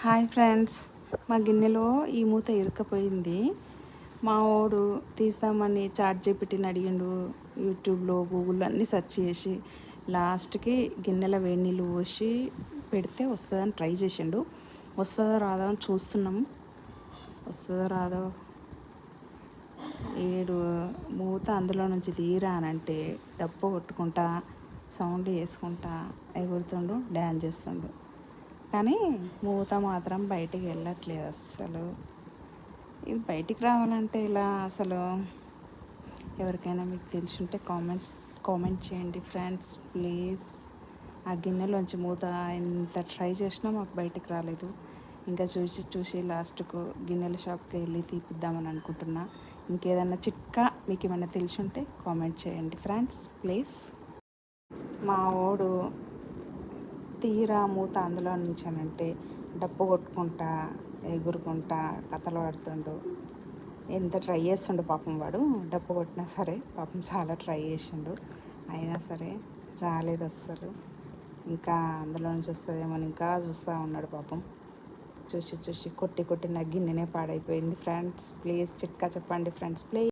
Hi friends, మా గిన్నెలో ఈ మూత ఇరుక్కపోయింది. మా వాడు తీస్తామని ChatGPTని అడిగిండు. యూట్యూబ్లో గూగుల్లో అన్నీ సెర్చ్ చేసి లాస్ట్కి గిన్నెలో వేడి నీళ్ళు పోసి పెడితే వస్తుందని ట్రై చేసిండు. వస్తుందో రాదో అని చూస్తున్నాం. వస్తుందో రాదో. ఏడు మూత అందులో నుంచి తీరానంటే డప్పు కొట్టుకుంటా సౌండ్ చేసుకుంటా ఎగురుతుండు, డ్యాన్స్ చేస్తుండు. కానీ మూత మాత్రం బయటికి వెళ్ళట్లేదు అస్సలు. ఇది బయటికి రావాలంటే ఇలా అసలు ఎవరికైనా మీకు తెలుసుంటే కామెంట్ చేయండి ఫ్రెండ్స్ ప్లీజ్. ఆ గిన్నెలోంచి మూత ఎంత ట్రై చేసినా మాకు బయటికి రాలేదు. ఇంకా చూసి లాస్ట్కు గిన్నెల షాప్కి వెళ్ళి తీపిద్దామని అనుకుంటున్నా. ఇంకేదన్నా చిట్కా మీకు ఏమైనా తెలుసుంటే కామెంట్ చేయండి ఫ్రెండ్స్ ప్లీజ్. మా వాడు తీరా మూత అందులో నుంచానంటే డప్పు కొట్టుకుంటా ఎగురుకుంటా కథలు పడుతుండు. ఎంత ట్రై చేస్తుండు పాపం. వాడు డప్పు కొట్టినా సరే పాపం చాలా ట్రై చేసిండు, అయినా సరే రాలేదు అస్సలు. ఇంకా అందులో నుంచి వస్తుందేమో ఇంకా చూస్తూ ఉన్నాడు పాపం. చూసి కొట్టి నా గిన్నెనే పాడైపోయింది ఫ్రెండ్స్. ప్లీజ్ చిట్కా చెప్పండి ఫ్రెండ్స్ ప్లీజ్.